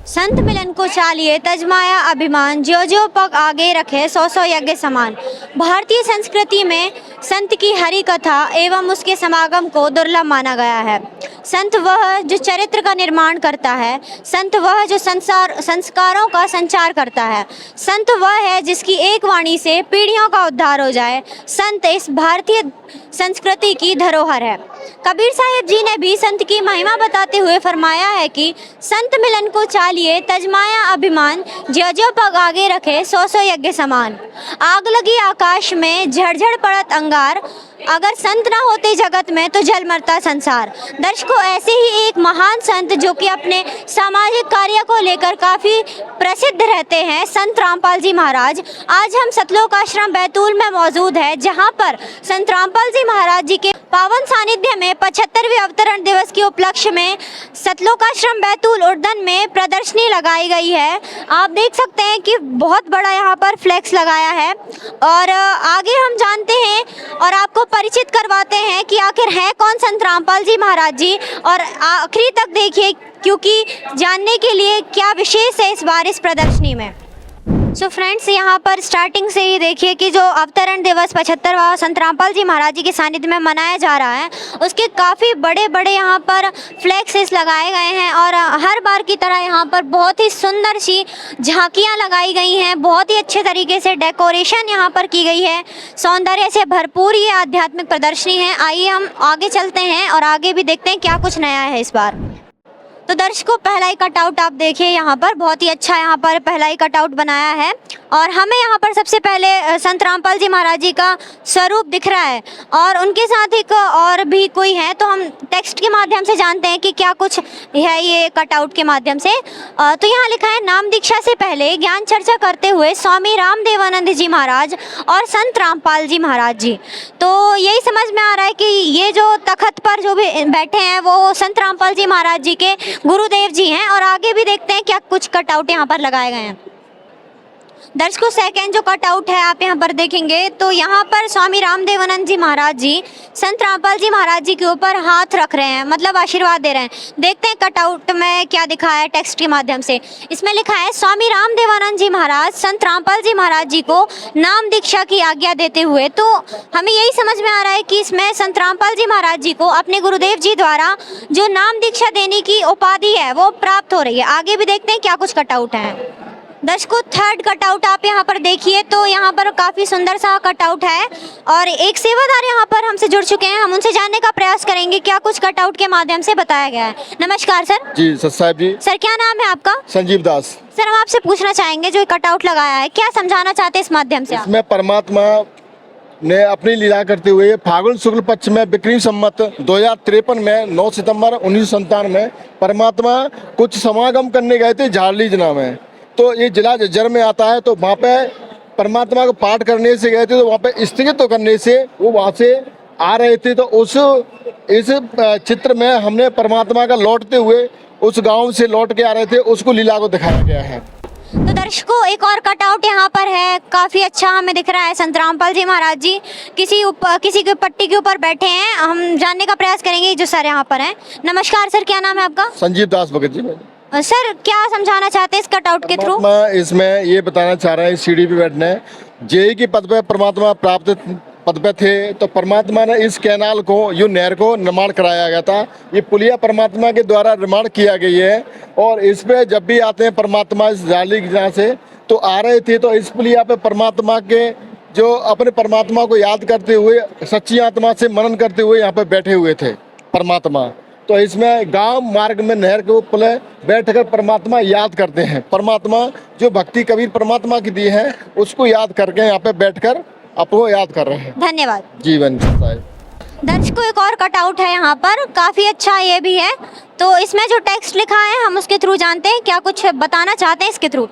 संत मिलन को चालिए तजमाया अभिमान, ज्यो ज्यो पग आगे रखे सौ सौ यज्ञ समान। भारतीय संस्कृति में संत की हरि कथा एवं उसके समागम को दुर्लभ माना गया है। संत वह जो चरित्र का निर्माण करता है, संत वह जो संस्कारों का संचार करता है, संत वह है जिसकी एक वाणी से पीढ़ियों का उद्धार हो जाए। संत इस भारतीय संस्कृति की धरोहर है। कबीर साहिब जी ने भी संत की महिमा बताते हुए फरमाया है कि संत मिलन को चालिए तजमाया अभिमान, ज्यो ज्यो पग आगे रखे सौ सौ यज्ञ समान। आग लगी आकाश में झड़झड़ पड़त अंगार, अगर संत ना होते जगत में तो जल मरता संसार। दर्शकों, ऐसे ही एक महान संत जो कि अपने सामाजिक कार्य को लेकर काफ़ी प्रसिद्ध रहते हैं, संत रामपाल जी महाराज। आज हम सतलोक आश्रम बैतूल में मौजूद है, जहां पर संत रामपाल जी महाराज जी के पावन सानिध्य में 75वें अवतरण दिवस के उपलक्ष्य में सतलोक आश्रम बैतूल उर्दन में प्रदर्शनी लगाई गई है। आप देख सकते हैं कि बहुत बड़ा यहाँ पर फ्लैक्स लगाया है और आगे हम जानते हैं और आपको परिचित करवाते हैं कि आखिर है कौन संत रामपाल जी महाराज जी, और आखिरी तक देखिए क्योंकि जानने के लिए क्या विशेष है इस बार इस प्रदर्शनी में। सो फ्रेंड्स, यहाँ पर स्टार्टिंग से ही देखिए कि जो अवतरण दिवस 75वां संत रामपाल जी महाराज जी के सानिध्य में मनाया जा रहा है, उसके काफ़ी बड़े बड़े यहाँ पर फ्लैक्सेस लगाए गए हैं और हर बार की तरह यहाँ पर बहुत ही सुंदर सी झांकियाँ लगाई गई हैं। बहुत ही अच्छे तरीके से डेकोरेशन यहाँ पर की गई है। सौंदर्य से भरपूर ये आध्यात्मिक प्रदर्शनी है। आइए हम आगे चलते हैं और आगे भी देखते हैं क्या कुछ नया है इस बार। तो दर्शकों, पहला ही कटआउट आप देखिए, यहाँ पर बहुत ही अच्छा यहाँ पर पहला ही कटआउट बनाया है और हमें यहाँ पर सबसे पहले संत रामपाल जी महाराज जी का स्वरूप दिख रहा है और उनके साथ एक और भी कोई है, तो हम टेक्स्ट के माध्यम से जानते हैं कि क्या कुछ है ये कटआउट के माध्यम से। तो यहाँ लिखा है, नाम दीक्षा से पहले ज्ञान चर्चा करते हुए स्वामी रामदेवानंद जी महाराज और संत रामपाल जी महाराज जी। तो यही समझ में आ रहा है कि ये जो तखत पर जो भी बैठे हैं वो संत रामपाल जी महाराज जी के गुरुदेव जी हैं। और आगे भी देखते हैं क्या कुछ कटआउट यहाँ पर लगाए गए हैं। दर्शकों, सेकंड जो कटआउट है आप यहाँ पर देखेंगे तो यहाँ पर स्वामी रामदेवानंद जी महाराज जी संत रामपाल जी महाराज जी के ऊपर हाथ रख रहे हैं, मतलब आशीर्वाद दे रहे हैं। देखते हैं कटआउट में क्या दिखाया है टेक्स्ट के माध्यम से। इसमें लिखा है, स्वामी रामदेवानंद जी महाराज संत रामपाल जी महाराज जी को नाम दीक्षा की आज्ञा देते हुए। तो हमें यही समझ में आ रहा है कि इसमें संत रामपाल जी महाराज जी को अपने गुरुदेव जी द्वारा जो नाम दीक्षा देने की उपाधि है वो प्राप्त हो रही है। आगे भी देखते हैं क्या कुछ कटआउट है। दर्शकों, थर्ड कटआउट आप यहाँ पर देखिए तो यहाँ पर काफ़ी सुंदर सा कटआउट है और एक सेवादार यहाँ पर हमसे जुड़ चुके हैं। हम उनसे जानने का प्रयास करेंगे क्या कुछ कटआउट के माध्यम से बताया गया है। नमस्कार सर। जी सत साहब जी। सर, क्या नाम है आपका? संजीव दास। सर, हम आपसे पूछना चाहेंगे जो कटआउट लगाया है क्या समझाना चाहते हैं इस माध्यम से? इसमें परमात्मा ने अपनी लीला करते हुए फागुन शुक्ल पक्ष में विक्रम संवत 2053 में 9 सितंबर 1997 में परमात्मा कुछ समागम करने गए थे झारली जिला में। तो ये जिला जज्जर में आता है, तो वहाँ पे परमात्मा को पाठ करने से गए थे, तो वहाँ पे स्थगित करने से वो वहाँ से आ रहे थे। तो इस चित्र में हमने परमात्मा का लौटते हुए उस गांव से लौट के आ रहे थे, उसको लीला को दिखाया गया है। तो दर्शकों, एक और कटआउट यहाँ पर है, काफ़ी अच्छा हमें दिख रहा है। संत रामपाल जी महाराज जी किसी के पट्टी के ऊपर बैठे हैं। हम जानने का प्रयास करेंगे जो सर यहाँ पर हैं। नमस्कार सर, क्या नाम है आपका? संजीव दास भगत जी। सर, क्या समझाना चाहते हैं इस कटआउट के थ्रू? इसमें ये बताना चाह रहे हैं, सीढ़ी पे बैठने जेई की पद पे परमात्मा प्राप्त पद पे थे, तो परमात्मा ने इस कैनाल को, यू नहर को निर्माण कराया गया था। ये पुलिया परमात्मा के द्वारा निर्माण किया गई है और इस पे जब भी आते हैं परमात्मा इस जाली जहाँ से तो आ रहे थे, तो इस पुलिया पे परमात्मा के जो अपने परमात्मा को याद करते हुए सच्ची आत्मा से मनन करते हुए यहाँ पे बैठे हुए थे परमात्मा। तो इसमें गांव मार्ग में नहर के ऊपर बैठकर परमात्मा याद करते हैं। परमात्मा जो भक्ति कबीर परमात्मा की दी है उसको याद करके यहाँ पे बैठकर आपको याद कर रहे हैं। धन्यवाद। जीवन साहब। दर्शकों, एक और कटआउट है यहाँ पर, काफ़ी अच्छा ये भी है। तो इसमें जो टेक्स्ट लिखा है हम उसके थ्रू जानते हैं क्या कुछ बताना चाहते हैं इसके थ्रू।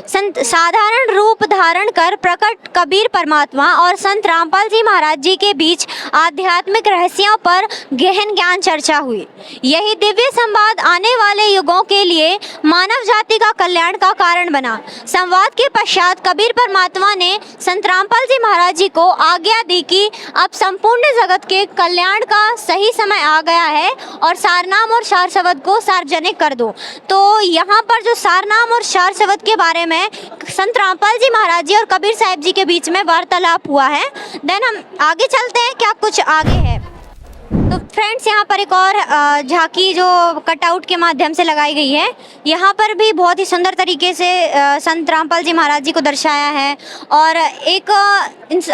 संत साधारण रूप धारण कर प्रकट कबीर परमात्मा और संत रामपाल जी महाराज जी के बीच आध्यात्मिक रहस्यों पर गहन ज्ञान चर्चा हुई। यही दिव्य संवाद आने वाले युगों के लिए मानव जाति का कल्याण का कारण बना। संवाद के पश्चात कबीर परमात्मा ने संत रामपाल जी महाराज जी को आज्ञा दी कि अब संपूर्ण जगत के कल्याण का सही समय आ गया है और सारनाम और सार शब्द को सार्वजनिक कर दूं। तो यहाँ पर जो सारनाम और सार शब्द के बारे में संत रामपाल जी महाराज जी और कबीर साहिब जी के बीच में वार्तालाप हुआ है। देन हम आगे चलते हैं, क्या कुछ आगे है। तो फ्रेंड्स, यहाँ पर एक और झांकी जो कटआउट के माध्यम से लगाई गई है, यहाँ पर भी बहुत ही सुंदर तरीके से संत रामपाल जी महाराज जी को दर्शाया है। और एक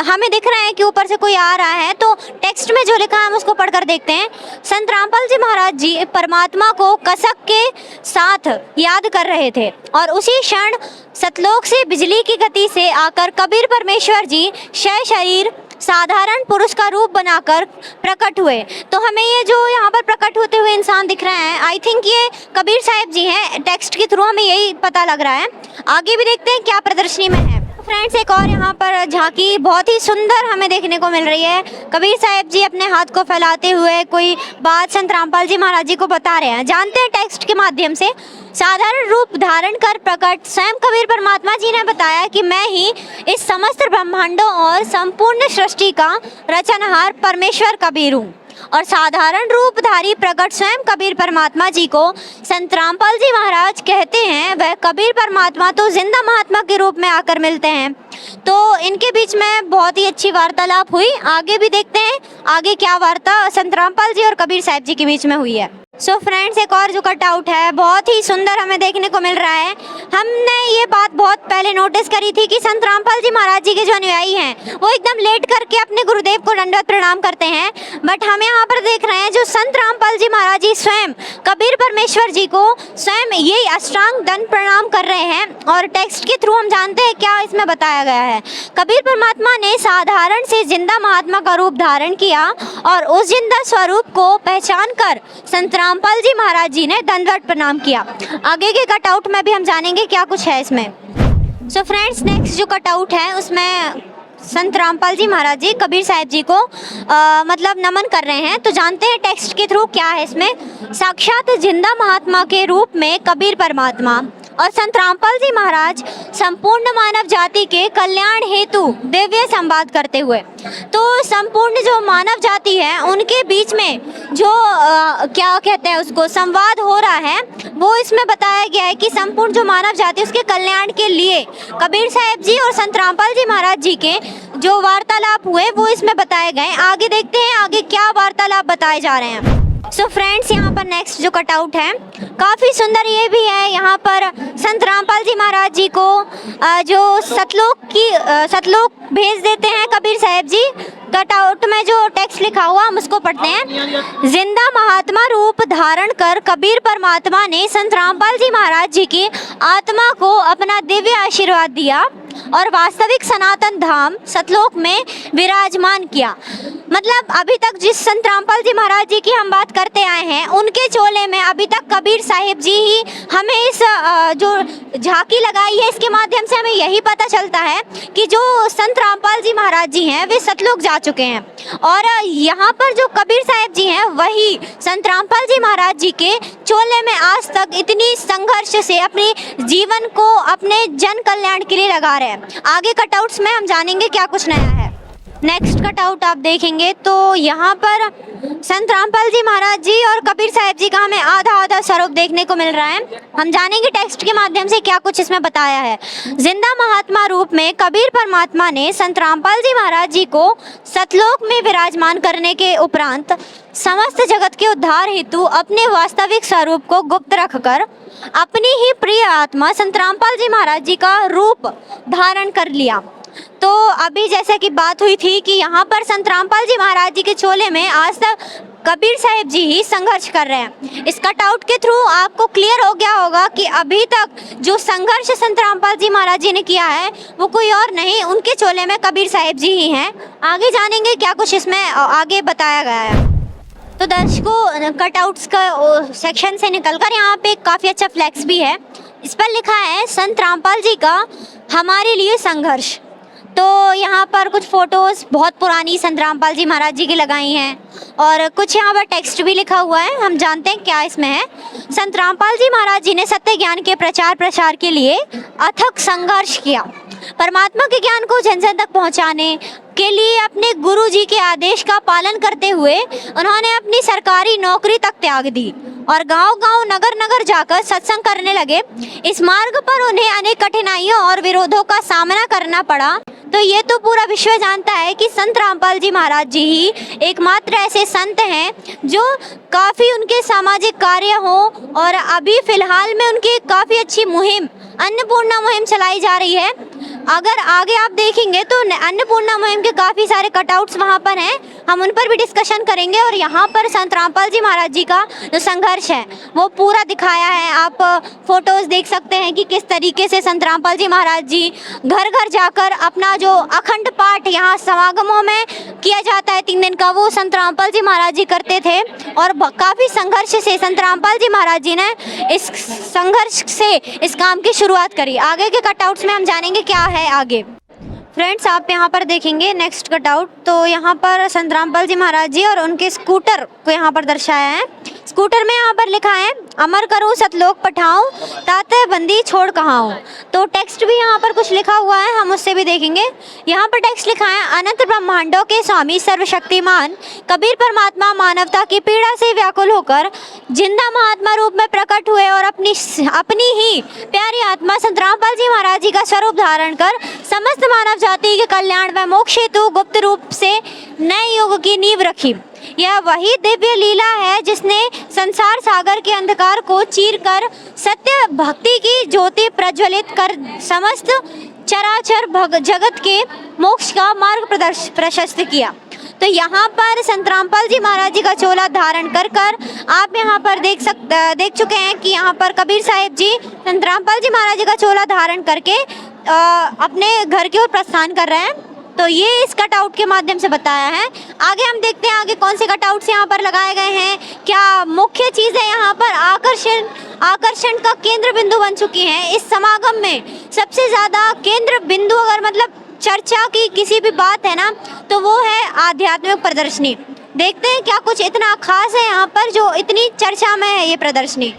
हमें दिख रहा है कि ऊपर से कोई आ रहा है, तो टेक्स्ट में जो लिखा है हम उसको पढ़कर देखते हैं। संत रामपाल जी महाराज जी परमात्मा को कसक के साथ याद कर रहे थे और उसी क्षण सतलोक से बिजली की गति से आकर कबीर परमेश्वर जी क्षय शरीर साधारण पुरुष का रूप बनाकर प्रकट हुए। तो हमें ये जो यहाँ पर प्रकट होते हुए इंसान दिख रहे हैं, आई थिंक ये कबीर साहिब जी हैं। टेक्स्ट के थ्रू हमें यही पता लग रहा है। आगे भी देखते हैं क्या प्रदर्शनी में है। फ्रेंड्स, एक और यहाँ पर झांकी बहुत ही सुंदर हमें देखने को मिल रही है। कबीर साहिब जी अपने हाथ को फैलाते हुए कोई बात संत रामपाल जी महाराज जी को बता रहे हैं। जानते हैं टेक्स्ट के माध्यम से। साधारण रूप धारण कर प्रकट स्वयं कबीर परमात्मा जी ने बताया कि मैं ही इस समस्त ब्रह्मांडों और संपूर्ण सृष्टि का रचनहार परमेश्वर कबीर हूँ। और साधारण रूपधारी प्रकट स्वयं कबीर परमात्मा जी को संत रामपाल जी महाराज कहते हैं। वह कबीर परमात्मा तो जिंदा महात्मा के रूप में आकर मिलते हैं। तो इनके बीच में बहुत ही अच्छी वार्तालाप हुई। आगे भी देखते हैं आगे क्या वार्ता संत रामपाल जी और कबीर साहिब जी के बीच में हुई है। सो फ्रेंड्स, एक और जो कटआउट है बहुत ही सुंदर हमें देखने को मिल रहा है। हमने ये बात बहुत पहले नोटिस करी थी कि संत रामपाल जी महाराज जी के जो अनुयायी हैं वो एकदम लेट करके अपने गुरुदेव को दंडवत प्रणाम करते हैं। बट हम यहाँ पर देख रहे हैं जो संत रामपाल जी महाराज जी स्वयं कबीर परमेश्वर जी को स्वयं ये अष्टांग दंड प्रणाम कर रहे हैं। और टेक्स्ट के थ्रू हम जानते हैं क्या इसमें बताया गया है। कबीर परमात्मा ने साधारण से जिंदा महात्मा का रूप धारण किया और उस जिंदा स्वरूप को पहचान कर संत रामपाल जी महाराज जी ने दंडवत प्रणाम किया। आगे के कटआउट में भी हम जानेंगे क्या कुछ है इसमें। सो फ्रेंड्स, नेक्स्ट जो कटआउट है उसमें संत रामपाल जी महाराज जी कबीर साहिब जी को मतलब नमन कर रहे हैं। तो जानते हैं टेक्स्ट के थ्रू क्या है इसमें। साक्षात जिंदा महात्मा के रूप में कबीर परमात्मा और संत रामपाल जी महाराज संपूर्ण मानव जाति के कल्याण हेतु दिव्य संवाद करते हुए। तो संपूर्ण जो मानव जाति है उनके बीच में जो क्या कहते हैं उसको संवाद हो रहा है, वो इसमें बताया गया है कि संपूर्ण जो मानव जाति है उसके कल्याण के लिए कबीर साहिब जी और संत रामपाल जी महाराज जी के जो वार्तालाप हुए वो इसमें बताए गए। आगे देखते हैं आगे क्या वार्तालाप बताए जा रहे हैं। सो फ्रेंड्स, यहाँ पर नेक्स्ट जो कटआउट है काफ़ी सुंदर ये भी है। यहाँ पर संत रामपाल जी महाराज जी को जो सतलोक भेज देते हैं कबीर साहिब जी। कटआउट में जो टेक्स्ट लिखा हुआ हम उसको पढ़ते हैं। जिंदा महात्मा रूप धारण कर कबीर परमात्मा ने संत रामपाल जी महाराज जी की आत्मा को अपना दिव्य आशीर्वाद दिया और वास्तविक सनातन धाम सतलोक में विराजमान किया। मतलब अभी तक जिस संत रामपाल जी महाराज जी की हम बात करते आए हैं उनके चोले में अभी तक कबीर साहिब जी ही हमें इस जो झांकी लगाई है इसके माध्यम से हमें यही पता चलता है कि जो संत रामपाल जी महाराज जी हैं वे सतलोक जा चुके हैं। और यहाँ पर जो कबीर साहिब जी हैं वही संत रामपाल जी महाराज जी के चोले में आज तक इतनी संघर्ष से अपने जीवन को अपने जन कल्याण के लिए लगा रहे हैं। आगे कटआउट्स में हम जानेंगे क्या कुछ नया है। नेक्स्ट कटआउट आप देखेंगे तो यहाँ पर संत रामपाल जी महाराज जी और कबीर साहिब जी का हमें आधा आधा स्वरूप देखने को मिल रहा है। हम जानेंगे टेक्स्ट के माध्यम से क्या कुछ इसमें बताया है। जिंदा महात्मा रूप में कबीर परमात्मा ने संत रामपाल जी महाराज जी को सतलोक में विराजमान करने के उपरांत समस्त जगत के उद्धार हेतु अपने वास्तविक स्वरूप को गुप्त रखकर अपनी ही प्रिय आत्मा संत रामपाल जी महाराज जी का रूप धारण कर लिया। तो अभी जैसे कि बात हुई थी कि यहाँ पर संत रामपाल जी महाराज जी के चोले में आज तक कबीर साहिब जी ही संघर्ष कर रहे हैं। इस कटआउट के थ्रू आपको क्लियर हो गया होगा कि अभी तक जो संघर्ष संत रामपाल जी महाराज जी ने किया है वो कोई और नहीं, उनके चोले में कबीर साहिब जी ही हैं। आगे जानेंगे क्या कुछ इसमें आगे बताया गया है। तो दर्शकों, कटआउट्स का सेक्शन से निकलकर यहाँ पे काफ़ी अच्छा फ्लैक्स भी है। इस पर लिखा है संत रामपाल जी का हमारे लिए संघर्ष। तो यहाँ पर कुछ फोटोज़ बहुत पुरानी संत रामपाल जी महाराज जी की लगाई हैं और कुछ यहाँ पर टेक्स्ट भी लिखा हुआ है। हम जानते हैं क्या इसमें है। संत रामपाल जी महाराज जी ने सत्य ज्ञान के प्रचार प्रसार के लिए अथक संघर्ष किया। परमात्मा के ज्ञान को जन जन तक पहुंचाने के लिए अपने गुरु जी के आदेश का पालन करते हुए उन्होंने अपनी सरकारी नौकरी तक त्याग दी और गांव-गांव, नगर-नगर जाकर सत्संग करने लगे। इस मार्ग पर उन्हें अनेक कठिनाइयों और विरोधों का सामना करना पड़ा। तो ये तो पूरा विश्व जानता है कि संत रामपाल जी महाराज जी ही एकमात्र ऐसे संत हैं जो काफ़ी उनके सामाजिक कार्य हो और अभी फिलहाल में उनकी काफ़ी अच्छी मुहिम अन्नपूर्णा मुहिम चलाई जा रही है। अगर आगे आप देखेंगे तो अन्नपूर्णा मुहिम के काफ़ी सारे कटआउट्स वहाँ पर हैं, हम उन पर भी डिस्कशन करेंगे। और यहाँ पर संत रामपाल जी महाराज जी का जो संघर्ष है वो पूरा दिखाया है। आप फोटोज़ देख सकते हैं कि किस तरीके से संत रामपाल जी महाराज जी घर घर जाकर अपना जो अखंड पाठ यहाँ समागमों में किया जाता है 3 दिन का, वो संत रामपाल जी महाराज जी करते थे। और काफ़ी संघर्ष से संत रामपाल जी महाराज जी ने इस संघर्ष से इस काम की शुरुआत करी। आगे के कटआउट्स में हम जानेंगे क्या है आगे। फ्रेंड्स, आप यहाँ पर देखेंगे नेक्स्ट कटआउट, तो यहाँ पर संत रामपाल जी महाराज जी और उनके स्कूटर को यहाँ पर दर्शाया है। स्कूटर में यहाँ पर लिखा है, अमर करूँ सतलोक पठाऊँ, ताते बंदी छोड़ कहाऊँ। तो टेक्स्ट भी यहाँ पर कुछ लिखा हुआ है, हम उससे भी देखेंगे। यहाँ पर टेक्स्ट लिखा है, अनंत ब्रह्मांडों के स्वामी सर्वशक्तिमान कबीर परमात्मा मानवता की पीड़ा से व्याकुल होकर जिंदा महात्मा रूप में प्रकट हुए और अपनी ही प्यारी आत्मा संत रामपाल जी महाराज जी का स्वरूप धारण कर समस्त मानव जाति के कल्याण व मोक्ष हेतु गुप्त रूप से नए युग की नींव रखी। यह वही दिव्य लीला है जिसने संसार सागर के अंधकार को चीरकर सत्य भक्ति की ज्योति प्रज्वलित कर समस्त चराचर जगत के मोक्ष का मार्ग प्रशस्त किया। तो यहाँ पर संत रामपाल जी महाराज जी का चोला धारण कर आप यहाँ पर देख चुके हैं कि यहाँ पर कबीर साहिब जी संत रामपाल जी महाराज जी का चोला धारण करके अपने घर की ओर प्रस्थान कर रहे हैं। तो ये इस कटआउट के माध्यम से बताया है। आगे हम देखते हैं आगे कौन से कटआउट्स यहाँ पर लगाए गए हैं, क्या मुख्य चीज़ है यहाँ पर आकर्षण का केंद्र बिंदु बन चुकी हैं। इस समागम में सबसे ज़्यादा केंद्र बिंदु अगर मतलब चर्चा की किसी भी बात है ना, तो वो है आध्यात्मिक प्रदर्शनी। देखते हैं क्या कुछ इतना खास है यहाँ पर जो इतनी चर्चा में है ये प्रदर्शनी।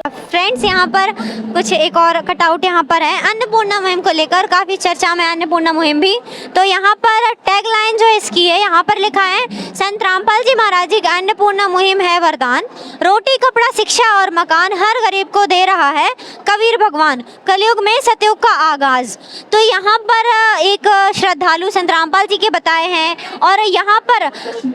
फ्रेंड्स, यहाँ पर कुछ एक और कटआउट यहाँ पर है अन्नपूर्णा मुहिम को लेकर, काफ़ी चर्चा में अन्नपूर्णा मुहिम भी। तो यहाँ पर टैगलाइन जो इसकी है यहाँ पर लिखा है, संत रामपाल जी महाराज जी का अन्नपूर्णा मुहिम है वरदान, रोटी कपड़ा शिक्षा और मकान हर गरीब को दे रहा है कबीर भगवान, कलयुग में सतयुग का आगाज। तो यहाँ पर एक श्रद्धालु संत रामपाल जी के बताए हैं और यहाँ पर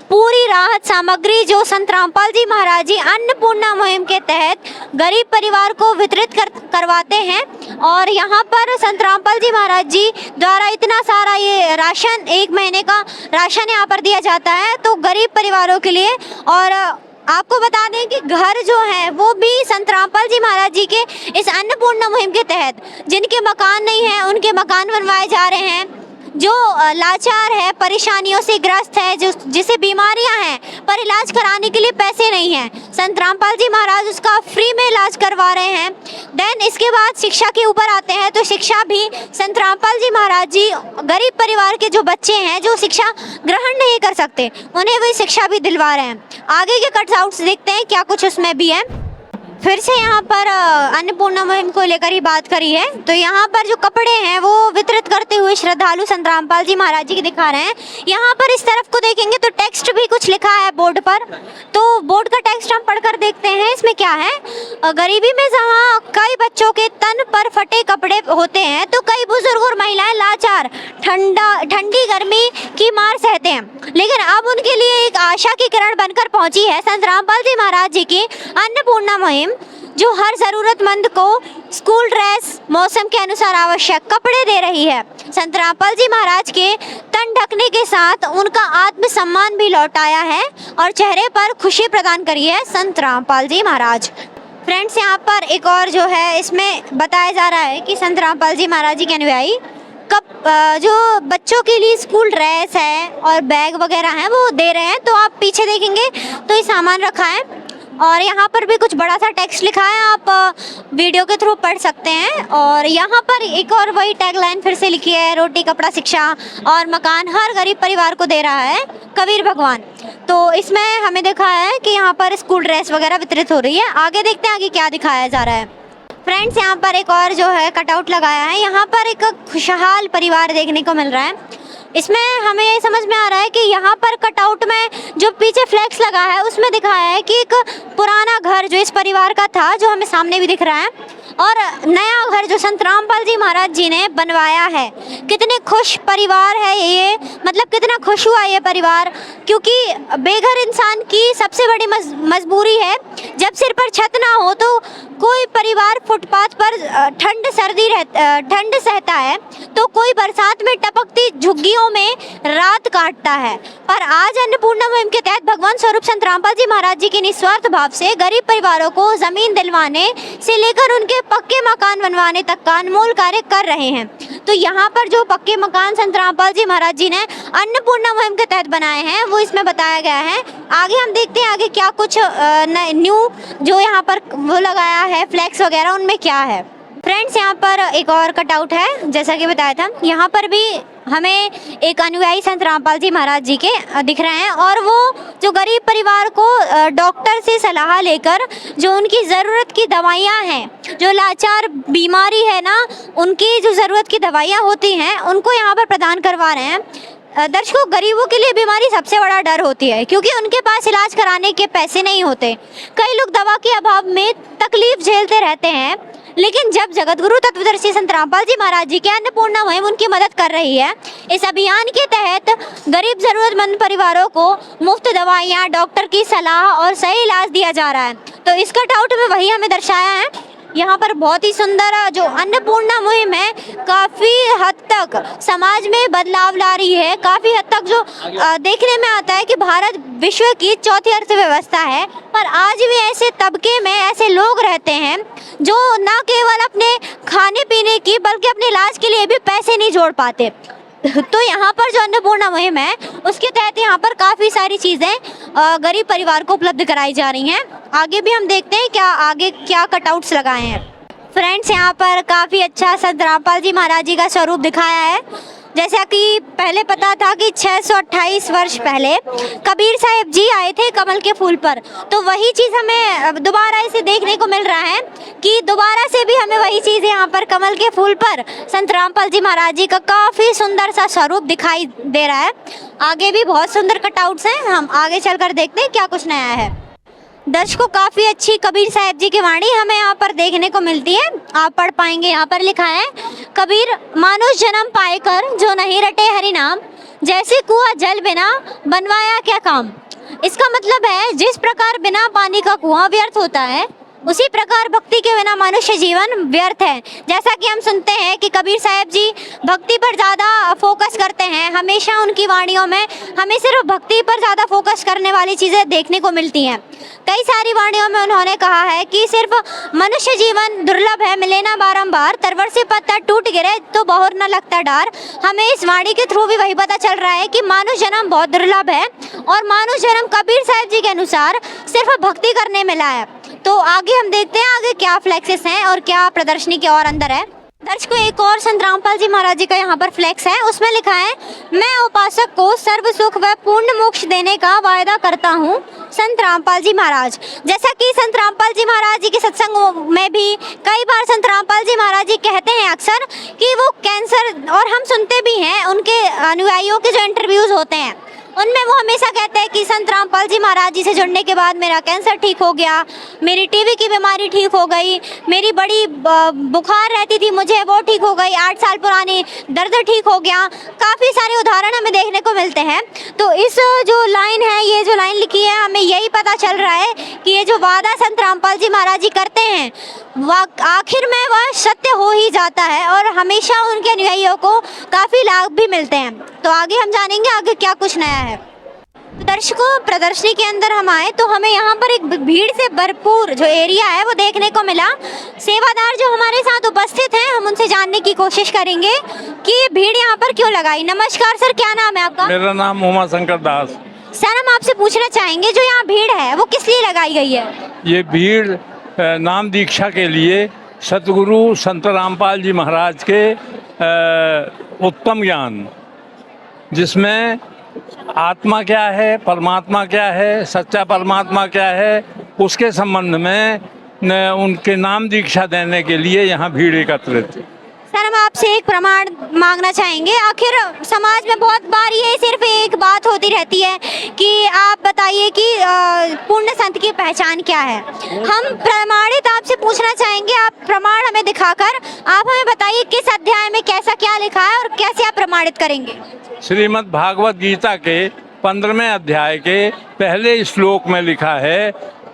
पूरी राहत सामग्री जो संत रामपाल जी महाराज जी अन्नपूर्णा मुहिम के तहत गरीब परिवार को वितरित करवाते हैं। और यहाँ पर संत रामपाल जी महाराज जी द्वारा इतना सारा ये राशन, 1 महीने का राशन यहाँ पर दिया जाता है तो गरीब परिवारों के लिए। और आपको बता दें कि घर जो है वो भी संत रामपाल जी महाराज जी के इस अन्नपूर्णा मुहिम के तहत जिनके मकान नहीं है उनके मकान बनवाए जा रहे हैं। जो लाचार है, परेशानियों से ग्रस्त है, जिसे बीमारियां हैं पर इलाज कराने के लिए पैसे नहीं हैं, संत रामपाल जी महाराज उसका फ्री में इलाज करवा रहे हैं। देन इसके बाद शिक्षा के ऊपर आते हैं तो शिक्षा भी संत रामपाल जी महाराज जी गरीब परिवार के जो बच्चे हैं जो शिक्षा ग्रहण नहीं कर सकते उन्हें वही शिक्षा भी दिलवा रहे हैं। आगे के कटआउट्स देखते हैं क्या कुछ उसमें भी है। फिर से यहाँ पर अन्नपूर्णा मुहिम को लेकर ही बात करी है। तो यहाँ पर जो कपड़े हैं वो वितरित करते हुए श्रद्धालु संत रामपाल जी महाराज जी की दिखा रहे हैं। यहाँ पर इस तरफ को देखेंगे तो टेक्स्ट भी कुछ लिखा है बोर्ड पर, तो बोर्ड का टेक्स्ट हम पढ़कर देखते हैं इसमें क्या है। गरीबी में जहाँ कई बच्चों के तन पर फटे कपड़े होते हैं तो कई बुजुर्ग और महिलाएं लाचार ठंडी गर्मी की मार सहते हैं, लेकिन अब उनके लिए एक आशा की किरण बनकर पहुंची है संत रामपाल जी महाराज जी की अन्नपूर्णा मुहिम, जो हर जरूरतमंद को स्कूल ड्रेस, मौसम के अनुसार आवश्यक कपड़े दे रही है। संत रामपाल जी महाराज के तन ढकने के साथ उनका आत्मसम्मान भी लौटाया है और चेहरे पर खुशी प्रदान करी है संत रामपाल जी महाराज। फ्रेंड्स, यहाँ पर एक और जो है इसमें बताया जा रहा है कि संत रामपाल जी महाराज जी के अनुयायी जो बच्चों के लिए स्कूल ड्रेस है और बैग वगैरह हैं वो दे रहे हैं। तो आप पीछे देखेंगे तो ये सामान रखा है और यहाँ पर भी कुछ बड़ा सा टेक्स्ट लिखा है, आप वीडियो के थ्रू पढ़ सकते हैं। और यहाँ पर एक और वही टैगलाइन फिर से लिखी है, रोटी कपड़ा शिक्षा और मकान हर गरीब परिवार को दे रहा है कबीर भगवान। तो इसमें हमें दिखाया है कि यहाँ पर स्कूल ड्रेस वगैरह वितरित हो रही है। आगे देखते हैं आगे क्या दिखाया जा रहा है। फ्रेंड्स, यहाँ पर एक और जो है कटआउट लगाया है। यहाँ पर एक खुशहाल परिवार देखने को मिल रहा है। इसमें हमें ये समझ में आ रहा है कि यहाँ पर कटआउट में जो पीछे फ्लैक्स लगा है उसमें दिखाया है कि एक पुराना घर जो इस परिवार का था, जो हमें सामने भी दिख रहा है, और नया घर जो संत रामपाल जी महाराज जी ने बनवाया है। कितने खुश परिवार है ये, मतलब कितना खुश हुआ ये परिवार, क्योंकि बेघर इंसान की सबसे बड़ी मजबूरी है, जब सिर पर छत ना हो तो कोई परिवार फुटपाथ पर ठंड सहता है, तो कोई बरसात में टपकती झुग्गियों में रात काटता है। पर आज अन्नपूर्णा मुहिम के तहत भगवान स्वरूप संत रामपाल जी महाराज जी के निस्वार्थ भाव से गरीब परिवारों को जमीन दिलवाने से लेकर उनके पक्के मकान बनवाने तक का अनमोल कार्य कर रहे हैं। तो यहाँ पर जो पक्के मकान संत रामपाल जी महाराज जी ने अन्नपूर्णा मुहिम के तहत बनाए हैं वो इसमें बताया गया है। आगे हम देखते हैं आगे क्या कुछ न्यू जो यहाँ पर वो लगाया है फ्लैक्स वगैरह, उनमें क्या है। फ्रेंड्स, यहाँ पर एक और कटआउट है, जैसा कि बताया था। यहाँ पर भी हमें एक अनुयायी संत रामपाल जी महाराज जी के दिख रहे हैं, और वो जो गरीब परिवार को डॉक्टर से सलाह लेकर जो उनकी ज़रूरत की दवाइयाँ हैं, जो लाचार बीमारी है ना, उनकी जो ज़रूरत की दवाइयाँ होती हैं उनको यहाँ पर प्रदान करवा रहे हैं। दर्शकों, गरीबों के लिए बीमारी सबसे बड़ा डर होती है, क्योंकि उनके पास इलाज कराने के पैसे नहीं होते। कई लोग दवा के अभाव में तकलीफ झेलते रहते हैं, लेकिन जब जगतगुरु तत्वदर्शी संत रामपाल जी महाराज जी के अन्नपूर्णा मुहिम उनकी मदद कर रही है। इस अभियान के तहत गरीब जरूरतमंद परिवारों को मुफ्त दवाइयाँ, डॉक्टर की सलाह और सही इलाज दिया जा रहा है। तो इस कटआउट में वही हमें दर्शाया है। यहाँ पर बहुत ही सुंदर जो अन्नपूर्णा मुहिम है, काफ़ी हद तक समाज में बदलाव ला रही है। काफ़ी हद तक जो देखने में आता है कि भारत विश्व की चौथी अर्थव्यवस्था है, पर आज भी ऐसे तबके में ऐसे लोग रहते हैं जो न केवल अपने खाने पीने की बल्कि अपने इलाज के लिए भी पैसे नहीं जोड़ पाते। तो यहाँ पर जो अन्नपूर्णा मुहिम है उसके तहत यहाँ पर काफ़ी सारी चीज़ें गरीब परिवार को उपलब्ध कराई जा रही हैं। आगे भी हम देखते हैं क्या आगे क्या कटआउट्स लगाए हैं। फ्रेंड्स, यहाँ पर काफ़ी अच्छा संत रामपाल जी महाराज जी का स्वरूप दिखाया है। जैसा कि पहले पता था कि 628 वर्ष पहले कबीर साहिब जी आए थे कमल के फूल पर, तो वही चीज़ हमें दोबारा इसे देखने को मिल रहा है कि दोबारा से भी हमें वही चीज़ यहाँ पर कमल के फूल पर संत रामपाल जी महाराज जी का काफ़ी सुंदर सा स्वरूप दिखाई दे रहा है। आगे भी बहुत सुंदर कटआउट्स हैं, हम आगे चलकर देखते हैं क्या कुछ नया है। दर्शकों, काफ़ी अच्छी कबीर साहिब जी की वाणी हमें यहाँ पर देखने को मिलती है, आप पढ़ पाएंगे। यहाँ पर लिखा है, कबीर मानुष जन्म पाएकर जो नहीं रटे हरि नाम, जैसे कुआं जल बिना बनवाया क्या काम। इसका मतलब है जिस प्रकार बिना पानी का कुआं व्यर्थ होता है, उसी प्रकार भक्ति के बिना मनुष्य जीवन व्यर्थ है। जैसा कि हम सुनते हैं कि कबीर साहिब जी भक्ति पर ज़्यादा फोकस करते हैं, हमेशा उनकी वाणियों में हमें सिर्फ भक्ति पर ज़्यादा फोकस करने वाली चीज़ें देखने को मिलती हैं। कई सारी वाणियों में उन्होंने कहा है कि सिर्फ मनुष्य जीवन दुर्लभ है, मिले ना बारंबार, तरवर से पत्ता टूट गिरे तो बहुर न लगता डार। हमें इस वाणी के थ्रू भी वही पता चल रहा है कि मानुष जन्म बहुत दुर्लभ है, और मानुष जन्म कबीर साहिब जी के अनुसार सिर्फ भक्ति करने मिला है। तो आगे हम देखते हैं आगे क्या फ्लैक्सेस हैं और क्या प्रदर्शनी के और अंदर है। दर्शकों, एक और संत रामपाल जी महाराज जी का यहाँ पर फ्लैक्स है, उसमें लिखा है, मैं उपासक को सर्व सुख व पूर्ण मोक्ष देने का वायदा करता हूँ, संत रामपाल जी महाराज। जैसा कि संत रामपाल जी महाराज जी के सत्संग में भी कई बार संत रामपाल जी महाराज जी कहते हैं अक्सर कि वो कैंसर, और हम सुनते भी हैं उनके अनुयायियों के जो इंटरव्यूज़ होते हैं उनमें वो हमेशा कहते हैं कि संत रामपाल जी महाराज जी से जुड़ने के बाद मेरा कैंसर ठीक हो गया, मेरी टीबी की बीमारी ठीक हो गई, मेरी बड़ी बुखार रहती थी मुझे वो ठीक हो गई, 8 साल पुरानी दर्द ठीक हो गया। काफ़ी सारे उदाहरण हमें देखने को मिलते हैं। तो इस जो लाइन है, ये जो लाइन लिखी है, हमें यही पता चल रहा है कि ये जो वादा संत रामपाल जी महाराज जी करते हैं आखिर में वह सत्य हो ही जाता है, और हमेशा उनके अनुयायियों को काफ़ी लाभ भी मिलते हैं। तो आगे हम जानेंगे आगे क्या कुछ नया है। तो दर्शकों, प्रदर्शनी के अंदर हम आए तो हमें यहाँ पर एक भीड़ से भरपूर जो एरिया है वो देखने को मिला। सेवादार जो हमारे साथ उपस्थित हैं, हम उनसे जानने की कोशिश करेंगे कि ये भीड़ यहाँ पर क्यों लगाई। नमस्कार सर, क्या नाम है आपका? मेरा नाम उमा शंकर दास। सर, हम आपसे पूछना चाहेंगे जो यहाँ भीड़ है वो किस लिए लगाई गई है? ये भीड़ नाम दीक्षा के लिए सतगुरु संत रामपाल जी महाराज के उत्तम ज्ञान, जिसमें आत्मा क्या है, परमात्मा क्या है, सच्चा परमात्मा क्या है, उसके संबंध में उनके नाम दीक्षा देने के लिए यहाँ भीड़ एकत्रित थी। सर, हम आपसे एक प्रमाण मांगना चाहेंगे। आखिर समाज में बहुत बार ये सिर्फ एक बात होती रहती है कि आप बताइए कि पूर्ण संत की पहचान क्या है। हम प्रमाणित आपसे पूछना चाहेंगे, आप प्रमाण हमें दिखाकर आप हमें बताइए किस अध्याय में कैसा क्या लिखा है और कैसे आप प्रमाणित करेंगे। श्रीमद् भागवत गीता के 15वें अध्याय के पहले श्लोक में लिखा है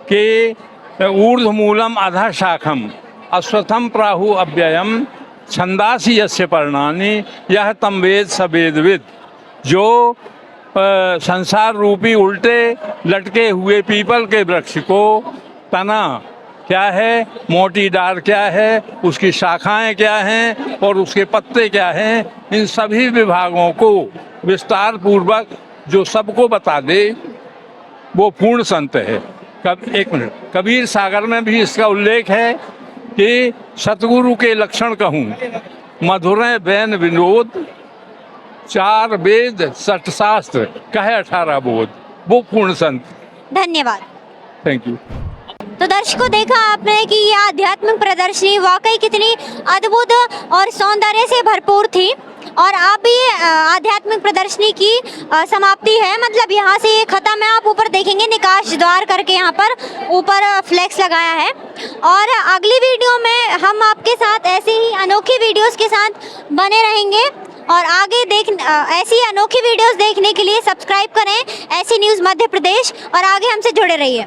कि ऊर्ध्वमूलम अधः शाखम अश्वत्थम प्राहु अव्ययम छंदासी यस्य पर्णानि यह तम वेद स वेदविद। जो संसार रूपी उल्टे लटके हुए पीपल के वृक्ष को तना क्या है, मोटी डार क्या है, उसकी शाखाएं क्या हैं और उसके पत्ते क्या हैं, इन सभी विभागों को विस्तार पूर्वक जो सबको बता दे वो पूर्ण संत है। एक मिनट, कबीर सागर में भी इसका उल्लेख है कि सतगुरु के लक्षण कहूँ मधुर बैन विनोद, 4 वेद 60 शास्त्र कहे 18 बोध, वो पूर्ण संत। धन्यवाद। Thank you. तो दर्शकों, देखा आपने कि ये आध्यात्मिक प्रदर्शनी वाकई कितनी अद्भुत और सौंदर्य से भरपूर थी। और अब ये आध्यात्मिक प्रदर्शनी की समाप्ति है, मतलब यहाँ से ये खत्म है। आप ऊपर देखेंगे निकास द्वार करके यहाँ पर ऊपर फ्लैक्स लगाया है। और अगली वीडियो में हम आपके साथ ऐसे ही अनोखी वीडियोस के साथ बने रहेंगे। और आगे ऐसी अनोखी वीडियोस देखने के लिए सब्सक्राइब करें ऐसी न्यूज़ मध्य प्रदेश और आगे हमसे जुड़े रहिए।